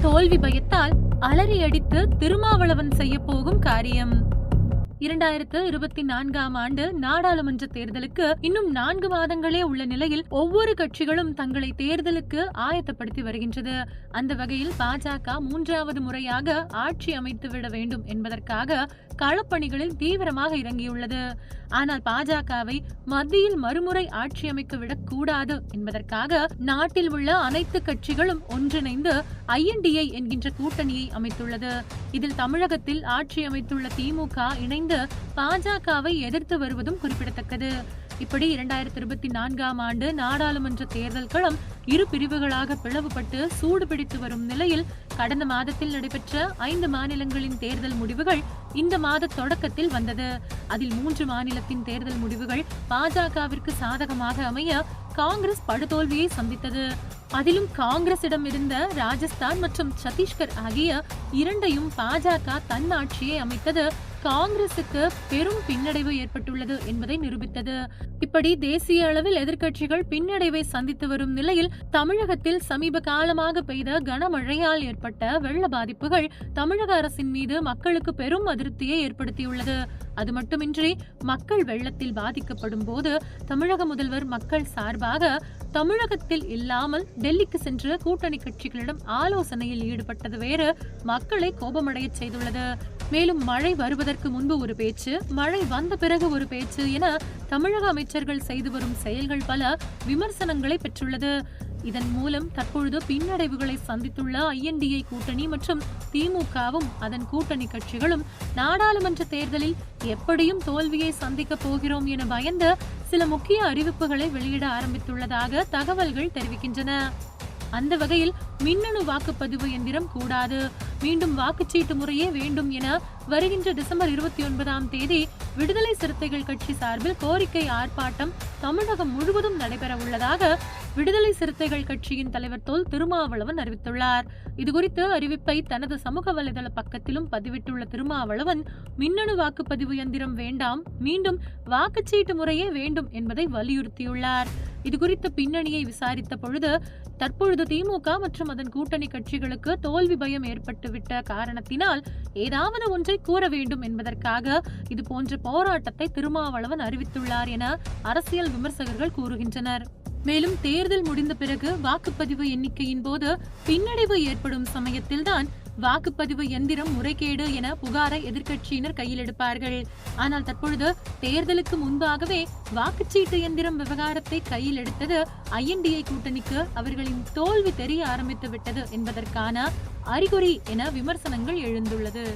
தோல்வி பயத்தால் அலறி அடித்து திருமாவளவன் செய்ய போகும் காரியம். 2024ஆம் ஆண்டு நாடாளுமன்ற தேர்தலுக்கு இன்னும் 4 மாதங்களே உள்ள நிலையில் ஒவ்வொரு கட்சிகளும் தங்களை தேர்தலுக்கு ஆயத்தப்படுத்தி வருகின்றது. அந்த வகையில் பாஜக 3வது முறையாக ஆட்சி அமைத்துவிட வேண்டும் என்பதற்காக களப்பணிகளில் தீவிரமாக இறங்கியுள்ளது. ஆனால் பாஜகவை மத்தியில் மறுமுறை ஆட்சி அமைக்க விடக் கூடாது என்பதற்காக நாட்டில் உள்ள அனைத்து கட்சிகளும் ஒன்றிணைந்து INDA என்கின்ற கூட்டணியை அமைத்துள்ளது. இதில் தமிழகத்தில் ஆட்சி அமைத்துள்ள திமுக இணைந்து பாஜகவை எதிர்த்து வருவதும் குறிப்பிடத்தக்கது. இப்படி 2024ஆம் ஆண்டு நாடாளுமன்ற தேர்தல் களம் இரு பிரிவுகளாக பிளவுபட்டு சூடு பிடித்து வரும் நிலையில் கடந்த மாதத்தில் நடைபெற்ற 5 மாநிலங்களின் தேர்தல் முடிவுகள் இந்த மாத தொடக்கத்தில் வந்தது. அதில் 3 மாநிலத்தின் தேர்தல் முடிவுகள் பாஜகவிற்கு சாதகமாக அமைய காங்கிரஸ் படுதோல்வியை சந்தித்தது. அதிலும் காங்கிரசிடம் இருந்த ராஜஸ்தான் மற்றும் சத்தீஸ்கர் ஆகிய இரண்டையும் பாஜக தன் ஆட்சியை அமைத்தது காங்கிரசுக்கு பெரும் பின்னடைவு ஏற்பட்டுள்ளது என்பதை நிரூபித்தது. இப்படி தேசிய அளவில் எதிர்க்கட்சிகள் பின்னடைவை சந்தித்து வரும் நிலையில் தமிழகத்தில் சமீப காலமாக பெய்த கனமழையால் ஏற்பட்ட வெள்ள பாதிப்புகள் தமிழக அரசின் மீது மக்களுக்கு பெரும் அதிருப்தியை ஏற்படுத்தியுள்ளது. அது மட்டுமின்றி மக்கள் வெள்ளத்தில் பாதிக்கப்படும் போது தமிழக முதல்வர் மக்கள் சார்பாக தமிழகத்தில் இல்லாமல் டெல்லிக்கு சென்று கூட்டணி கட்சிகளிடம் ஆலோசனையில் ஈடுபட்டது வேறு மக்களை கோபமடைய செய்துள்ளது. மேலும் மழை வருவதற்கு முன்பு ஒரு பேச்சு, மழை வந்த பிறகு ஒரு பேச்சு என தமிழக அமைச்சர்கள் செய்து வரும் செயல்கள் பல விமர்சனங்களை பெற்றுள்ளது. இதன் மூலம் தற்பொழுது பின்னடைவுகளை சந்தித்துள்ள INDA கூட்டணி மற்றும் திமுகவும் அதன் கூட்டணி கட்சிகளும் நாடாளுமன்ற தேர்தலில் எப்படியும் தோல்வியை சந்திக்க போகிறோம் என பயந்து சில முக்கிய அறிவிப்புகளை வெளியிட ஆரம்பித்துள்ளதாக தகவல்கள் தெரிவிக்கின்றன. அந்த வகையில் மின்னணு வாக்குப்பதிவு எந்திரம் கூடாது, மீண்டும் வாக்குச்சீட்டு முறையே வேண்டும் என வருகின்ற டிசம்பர் 29ஆம் தேதி விடுதலை சிறுத்தைகள் கட்சி சார்பில் கோரிக்கை ஆர்ப்பாட்டம் தமிழகம் முழுவதும் நடைபெற உள்ளதாக விடுதலை சிறுத்தைகள் கட்சியின் தலைவர் தொல் திருமாவளவன் அறிவித்துள்ளார். இதுகுறித்து அறிவிப்பை தனது சமூக வலைதள பக்கத்திலும் பதிவிட்டுள்ள திருமாவளவன் மின்னணு வாக்குப்பதிவு எந்திரம் வேண்டாம், மீண்டும் வாக்குச்சீட்டு முறையே வேண்டும் என்பதை வலியுறுத்தியுள்ளார். இதுகுறித்த பின்னணியை விசாரித்த பொழுது தற்பொழுது திமுக மற்றும் அதன் கூட்டணி கட்சிகளுக்கு தோல்வி பயம் ஏற்பட்டுவிட்ட காரணத்தினால் ஏதாவது ஒன்றை கூற வேண்டும் என்பதற்காக இது போன்ற போராட்டத்தை திருமாவளவன் அறிவித்துள்ளார் என அரசியல் விமர்சகர்கள் கூறுகின்றனர். மேலும் தேர்தல் முடிந்த பிறகு வாக்குப்பதிவு எண்ணிக்கையின் போது பின்னடைவு ஏற்படும் சமயத்தில்தான் வாக்குப்பதிவு எந்திரம் முறைகேடு என புகாரை எதிர்க்கட்சியினர் கையில் எடுப்பார்கள். ஆனால் தற்பொழுது தேர்தலுக்கு முன்பாகவே வாக்குச்சீட்டு எந்திரம் விவகாரத்தை கையில் எடுத்தது INDA கூட்டணிக்கு அவர்களின் தோல்வி தெரிய ஆரம்பித்து விட்டது என்பதற்கான அறிகுறி என விமர்சனங்கள் எழுந்துள்ளது.